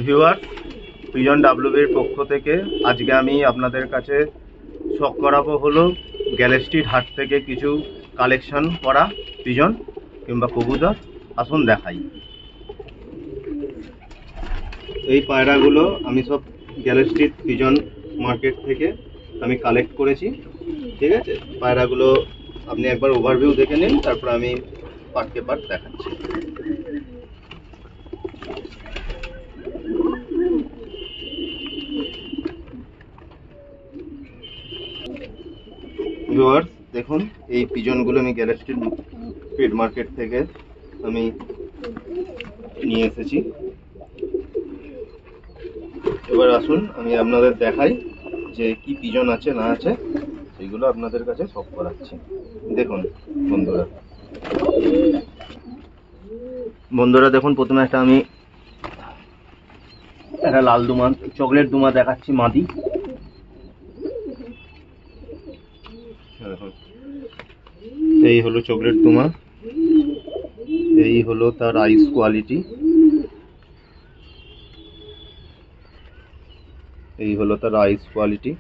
Viewers, pigeon ডাব্লিউবির পক্ষ থেকে আজকে আমি আপনাদের কাছে শখ করাবো হলো গ্যালেস্টির হাট থেকে কিছু কালেকশন করা পিজন কিংবা কবুতর। আসুন দেখাই। এই পায়রাগুলো আমি সব গ্যালেস্টির পিজন মার্কেট থেকে আমি কালেক্ট করেছি। ঠিক আছে, পায়রাগুলো আপনি একবার ওভারভিউ দেখে নিন, তারপর আমি পার্টকে পার্ট দেখাচ্ছি। ভিউয়ার্স দেখুন, এই পিজনগুলো আমি গ্যালেস্টির পেট মার্কেট থেকে আমি নিয়ে এসেছি। এবার আসুন আমি আপনাদের দেখাই যে কি পিজন আছে না আছে, সেগুলো আপনাদের কাছে সব করাচ্ছি। দেখুন বন্ধুরা দেখুন, প্রথমে আমি একটা লাল দুমা চকলেট দুমা দেখাচ্ছি, মাদি। এই হলো চকলেট দুমা, এই হলো তার আইস কোয়ালিটি, এই হলো তার আইস কোয়ালিটি।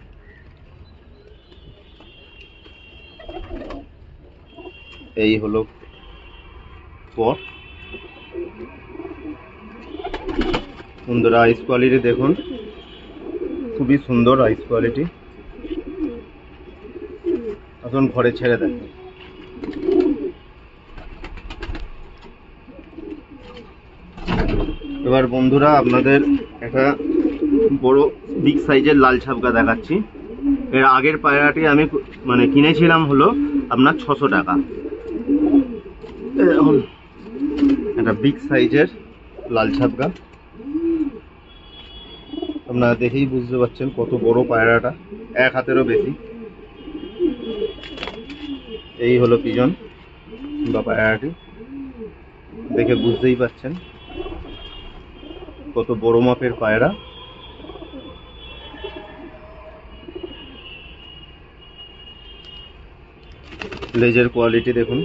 এই হলো পর। বন্ধুরা আইস কোয়ালিটি দেখুন, খুবই সুন্দর আইস কোয়ালিটি। এখন ঘরে ছেড়ে দেন। এবার বন্ধুরা আপনাদের একটা বড় বিগ সাইজের লাল ছাপকা দেখাচ্ছি। এর আগের পায়রাটি আমি কিনেছিলাম হলো আপনার 600 টাকা। একটা বিগ সাইজের লাল ছাপকা, আপনারা দেখেই বুঝতে পারছেন কত বড় পায়রাটা, এক হাতেরও বেশি। এই হলো পিজন বা পায়রাটি, দেখে বুঝতেই পারছেন কত বড় মাপের পায়রা। লেজের কোয়ালিটি দেখুন,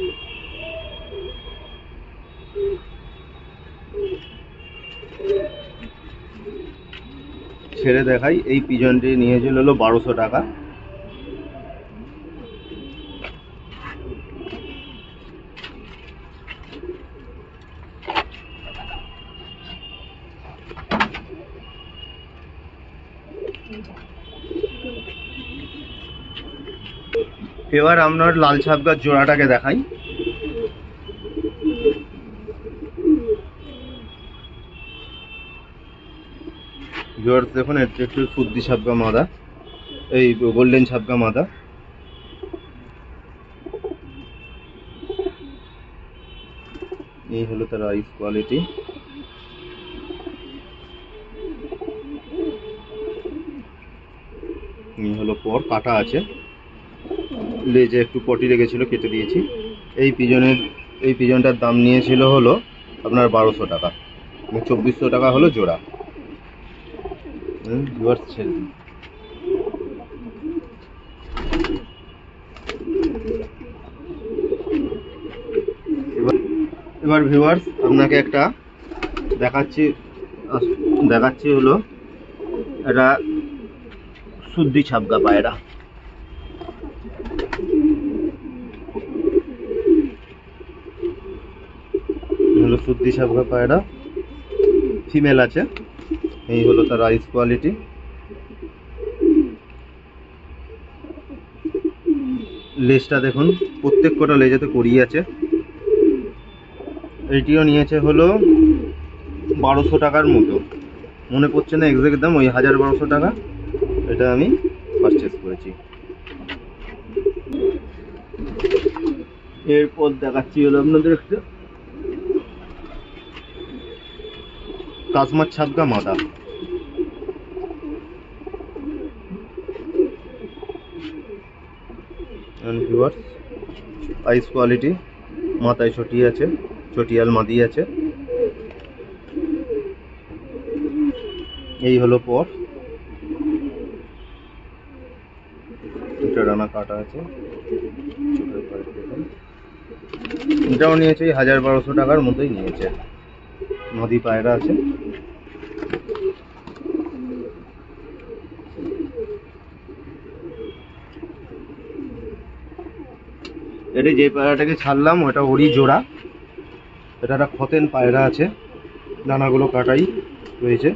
ছেড়ে দেখাই। এই পিজনটি নিয়েছিল হলো 1200 টাকা। এবার আপনার লাল ছাপকার জোড়াটাকে দেখাই। ভিউয়ার্স দেখুন, এটা একটু সুদ্দি ছাপকা মাদা, এই গোল্ডেন ছাপকা মাদা। এই হলো তার আইস কোয়ালিটি। এই হলো পর, কাটা আছে, লেজে একটু পটি লেগেছিল, কেটে দিয়েছি। এই পিজনটার দাম নিয়েছিল হলো আপনার 1200 টাকা, 2400 টাকা হলো জোড়া। এবার ভিউয়ার্স আপনাকে একটা দেখাচ্ছি হলো এটা সুদ্দি ছাপকা পায়রা। হলো সুদ্দি ছাপকা পায়রা, ফিমেল আছে। এই হলো তার আইস কোয়ালিটি। লেজটা দেখুন, প্রত্যেক কটা লেজেতে করিয়ে আছে। এইটিও নিয়েছে হলো 1200 টাকার মতো, মনে পড়ছে না এক্সাক্ট দাম, ওই 1200 টাকা এটা আমি পারচেস করেছি। এরপর দেখাচ্ছি হলো আপনাদের একটা কাশ্মার ছাপকা মাদা। আইস কোয়ালিটি, মাথায় ছটি আছে, চটিয়াল মাদি আছে। এই হলো পর, দুটো ডানা কাটা আছে। এটাও নিয়েছে 1200 টাকার মতোই নিয়েছে, মাদি পায়রা আছে। এটা যে পায়রাটাকে ছাড়লাম ওটা ওরই জোড়া। এটা একটা খতেন পায়রা আছে, ডানাগুলো কাটাই রয়েছে,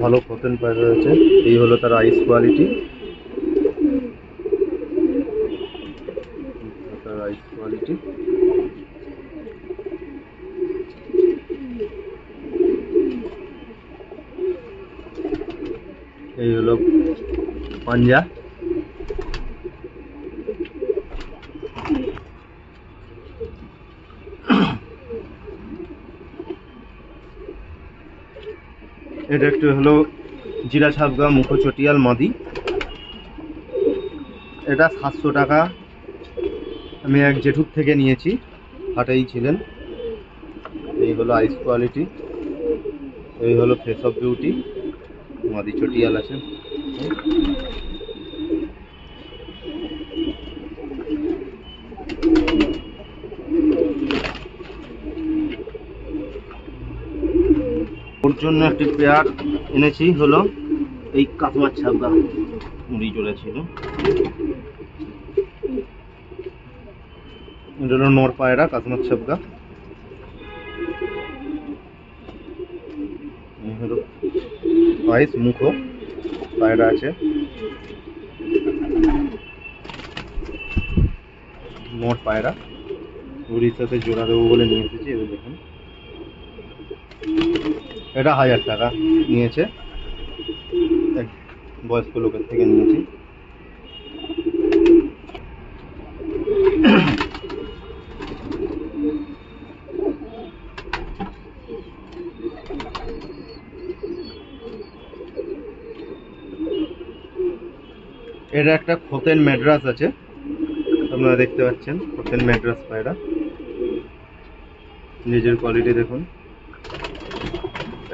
ভালো খতেন পায়রা রয়েছে। এই হলো তার আইস কোয়ালিটি, তার আইস কোয়ালিটি। এই হলো পাঞ্জা। এটা একটু হলো জিরা ছাপগা মুখচটিয়াল মাদি। এটা 700 টাকা, আমি এক জেঠুর থেকে নিয়েছি, হাটেই ছিলেন। এই হলো আইস কোয়ালিটি, এই হলো ফেস অফ বিউটি, মাদি চটিয়াল আছে। ওর জন্য একটি পেয়ার এনেছি, হলো এই কাতমার ছাপগা মুড়ি চলেছিল। এটা হলো নর পায়রা কাতমার ছাপগা। হলো আইস মুখ পায়রা আছে, নর পায়রা মুড়ির সাথে জোড়া দেবো বলে নিয়ে এসেছি। এবার দেখুন, এটা 1000 টাকা নিয়েছে, এক বয়স্ক লোকের থেকে নিয়েছি। এটা একটা খতেন ম্যাড্রাস আছে, আপনারা দেখতে পাচ্ছেন, খতেন ম্যাড্রাস পায়রা। নিজের কোয়ালিটি দেখুন,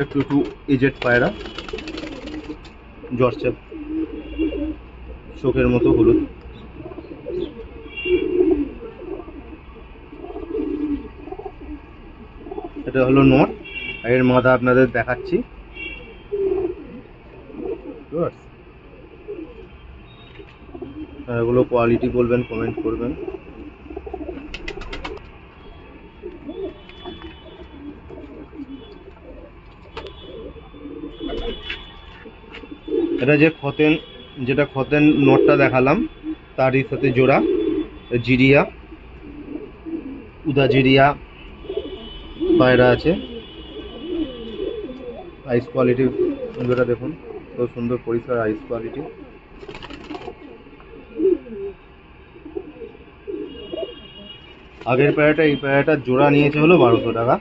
একটু এজেড পায়রা, জর্চাপ চোখের মতো হলুদ। এটা হলো নট, এর মাথা আপনাদের দেখাচ্ছি। এগুলো কোয়ালিটি বলবেন, কমেন্ট করবেন। এটা যে খতেন, যেটা খতেন নটটা দেখালাম তারই সাথে জোড়া জিরিয়া, উদা জিরিয়া পায়রা আছে। আইস কোয়ালিটি যেটা দেখুন, খুব সুন্দর পরিষ্কার আইস কোয়ালিটি। আগের পায়রাটা, এই পায়রাটার জোড়া নিয়েছে হলো 1200 টাকা।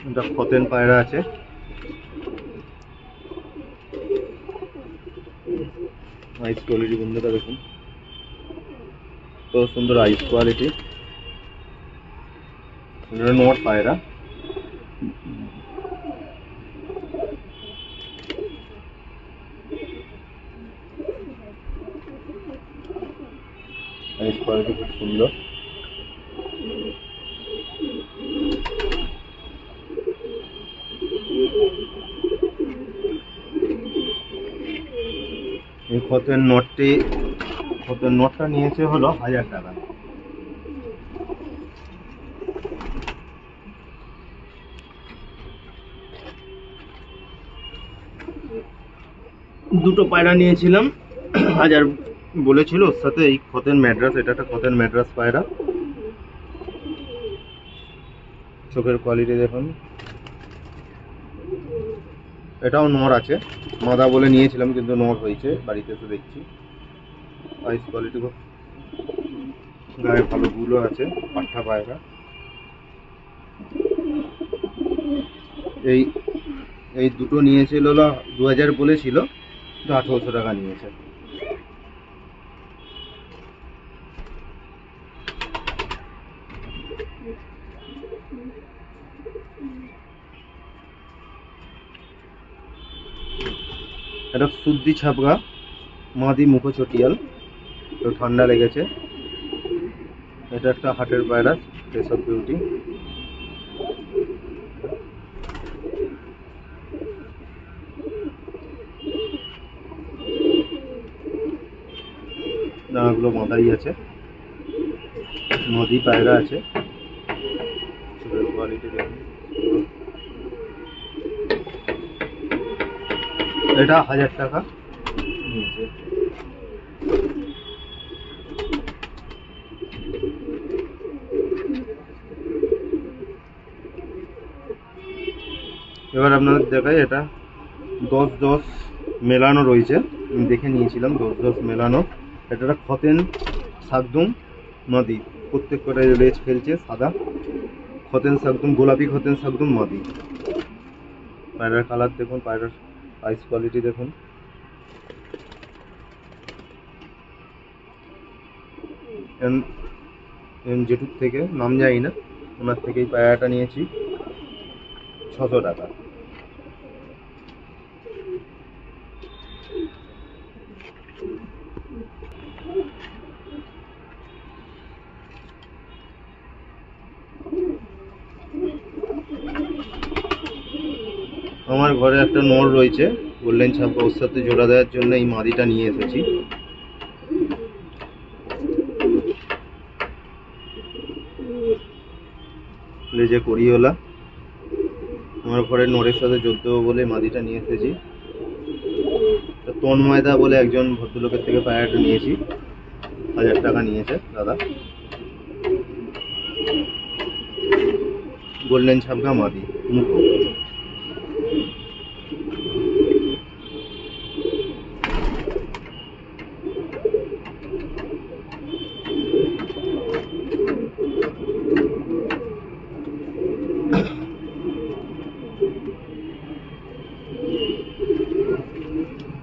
এটা খতেন পায়রা আছে, আইস কোয়ালিটি বন্ধুরা দেখুন, তো সুন্দর আইস কোয়ালিটি। নট পায়রা, আইস কোয়ালিটি খুব সুন্দর। এই খতেন নটটা নিয়েছে হলো 1000 টাকা। দুটো পায়রা নিয়েছিলাম, 1000 বলেছিল, ওর সাথে এই খতেন ম্যাড্রাস, এটা একটা খতেন ম্যাড্রাস পায়রা। চোখের কোয়ালিটি দেখুন, এটাও নর আছে, মাদা বলে নিয়েছিলাম কিন্তু নর হয়েছে, বাড়িতে এসে দেখছি। আইস কোয়ালিটি খুব, গায়ে ভালো গুলো আছে, পাঠা পায়রা। এই দুটো নিয়েছিল হলো 2000 বলেছিল, তো 1800 টাকা নিয়েছে। এটা সুদ্দি ছাপগা মাদি মুখোচটিয়াল, তো ঠান্ডা লেগেছে। এটা একটা হাটের পায়রা, ফেস অফ বিউটি। দানাগুলো মাথায় আছে, নদী পায়রা আছে, চুলের কোয়ালিটি দেখুন। এটা 1000 টাকা নিয়েছে। এবার আপনাদের দেখাই, এটা 10-10 মেলানো রয়েছে, আমি দেখে নিয়েছিলাম 10-10 মেলানো। এটা খতেন শাকদুম মাদি, প্রত্যেক কটা লেজ ফেলছে সাদা, খতেন শাকদুম, গোলাপি খতেন শাকদুম মাদি। পায়রার কালার দেখুন, পায়রার আইস কোয়ালিটি দেখুন। যেটুক থেকে নাম যাই না, ওনার থেকেই পায়রাটা নিয়েছি 600 টাকা। আমার ঘরে একটা নর রয়েছে গোল্ডেন ছাপা, ওর সাথে জোড়া দেওয়ার জন্য এই মাদিটা নিয়ে এসেছি। লেজে করিওলা, আমার ঘরের নরের সাথে যোগ দেবো বলে মাদিটা নিয়ে এসেছি। তন্ময়দা বলে একজন ভদ্রলোকের থেকে পায়রাটা নিয়েছি, 1000 টাকা নিয়েছে দাদা। গোল্ডেন ছাপগা মাদি মুখো।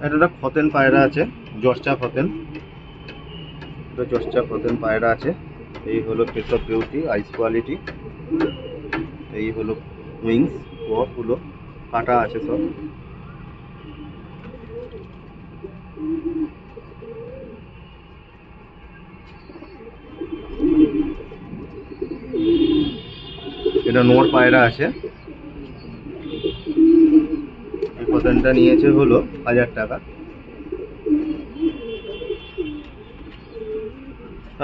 একটা খতেন পায়রা আছে, জর্চা খতেন, জর্চা খতেন পায়রা আছে। এই হলো face of beauty, eyes quality. এই হলো উইংস, ওগুলো কাটা আছে সব। এটা নর পায়রা আছে। এই খতেনটা নিয়েছে হলো 1000 টাকা।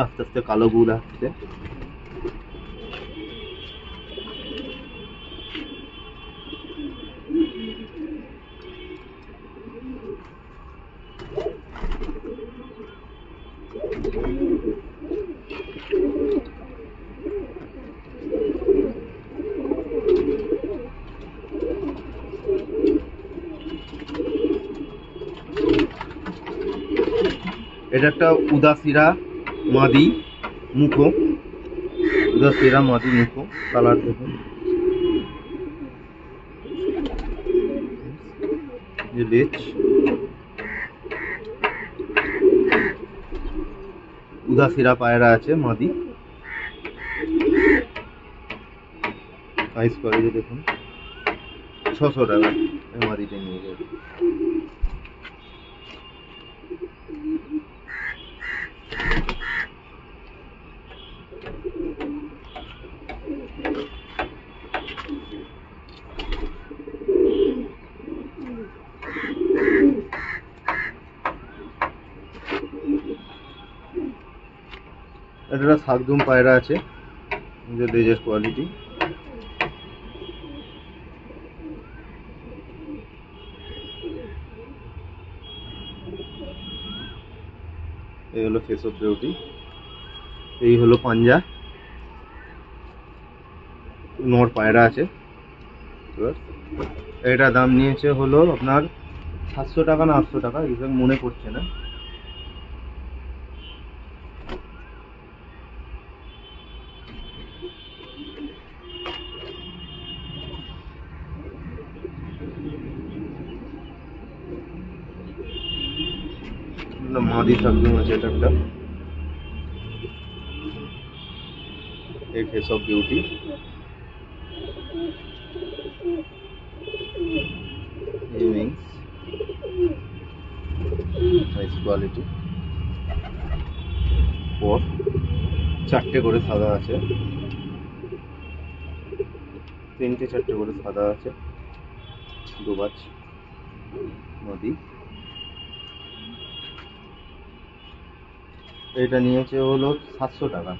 আস্তে আস্তে কালো গুল আসছে। এটা একটা উদাসীরা মাদি মুখো, উদাসীরা মাদি মুখো, কালার দেখুন। লেজ উদাসীরা পায়রা আছে মাদি, আইস কোয়ালিটি দেখুন। 600 টাকা মাদিটা নিয়ে যাবে। এটা শাকদুম পায়রা আছে, লেজের কোয়ালিটি। এই হলো ফেস অফ বিউটি। এই হলো পাঞ্জা, নর পায়রা আছে। এটা দাম নিয়েছে হলো আপনার 700 টাকা না 800 টাকা, এক্সাক্ট মনে পড়ছে না। মাদি শাকদুম আছে, এটা একটা। এই face of beauty. Wings nice quality. পর 4টে করে সাদা আছে, 3টে 4টে করে সাদা আছে। দোবাজ নদী। এটা নিয়েছে হলো 700 টাকা।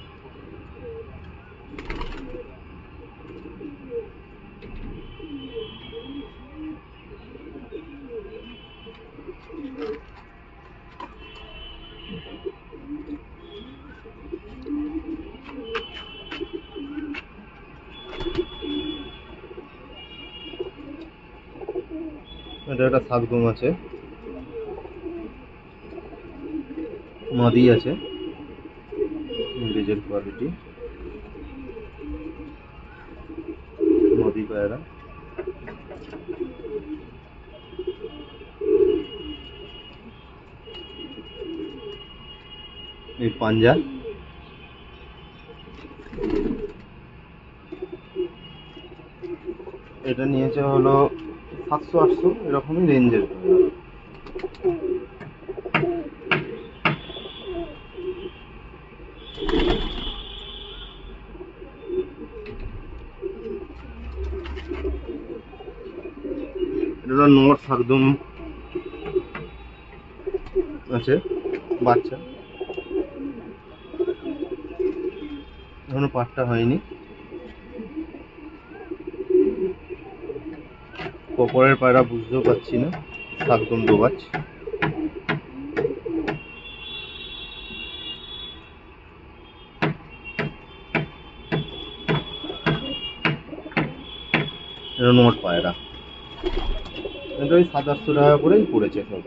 এটা একটা সাতগুম আছে, মাদি আছে, ইংরেজের কোয়ালিটি, মাদি পায়রা। এই পাঞ্জা, এটা নিয়েছে হলো 700-800 এরকমই রেঞ্জের। এটা নর শাকদম আছে, বাচ্চা এখনো পাটটা হয়নি। কপরের পায়রা বুঝতেও পারছি না, শাকদম দোবাজ। এটা নর পায়রা, এটা ওই 700-800 টাকা করেই পড়েছে সব।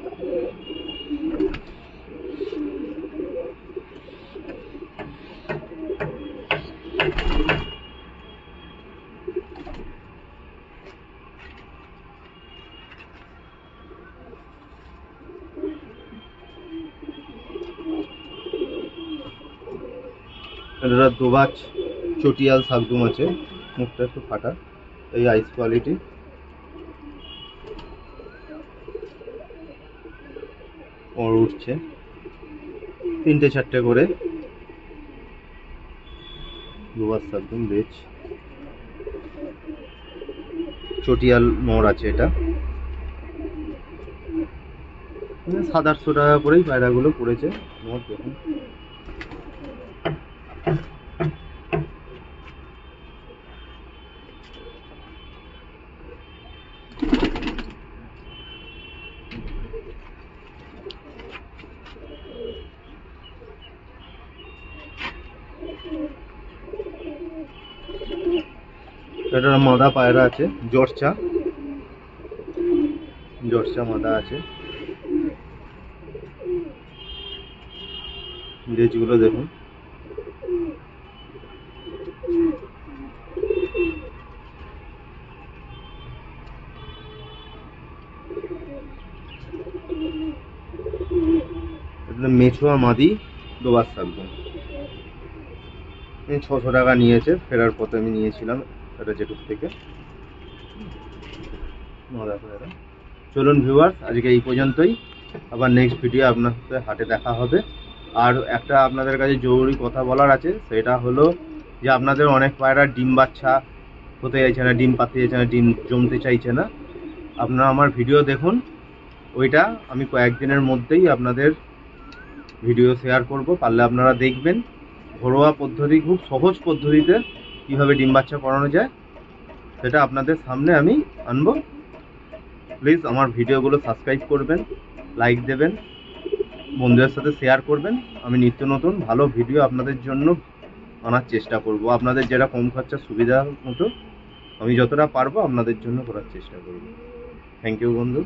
এটা দোবাজ চটিয়াল শাকদম আছে, মুখটা একটু ফাটা। এই আইস কোয়ালিটি। ওর উঠছে 3টে 4টে করে দোবাজ শাকদম বেচ। চটিয়াল নর আছে, এটা 700-800 টাকা করেই পায়রাগুলো পড়েছে। নর দেখুন। এটা মাদা পায়রা আছে, জর্চা মাদা আছে। লেজগুলো দেখুন। এটা মেছুয়া মাদি দোবাজ শাকদম। 600 টাকা নিয়েছে, ফেরার পথে আমি নিয়েছিলাম এটা জেটুর থেকে। চলুন ভিউয়ার্স, আজকে এই পর্যন্তই। আবার নেক্সট ভিডিও আপনার সাথে হাটে দেখা হবে। আর একটা আপনাদের কাছে জরুরি কথা বলার আছে, সেটা হলো যে আপনাদের অনেক পায়রা ডিম বাচ্চা হতে চাইছে না, ডিম পাতে চাইছে না, ডিম জমতে চাইছে না। আপনারা আমার ভিডিও দেখুন, ওইটা আমি কয়েকদিনের মধ্যেই আপনাদের ভিডিও শেয়ার করব, পারলে আপনারা দেখবেন। ঘরোয়া পদ্ধতি, খুব সহজ পদ্ধতিতে কীভাবে ডিম বাচ্চা করানো যায় সেটা আপনাদের সামনে আমি আনবো। প্লিজ আমার ভিডিওগুলো সাবস্ক্রাইব করবেন, লাইক দেবেন, বন্ধুদের সাথে শেয়ার করবেন। আমি নিত্য নতুন ভালো ভিডিও আপনাদের জন্য আনার চেষ্টা করব। আপনাদের যেটা কম খরচা সুবিধা মতো আমি যতটা পারবো আপনাদের জন্য করার চেষ্টা করব। থ্যাংক ইউ বন্ধু।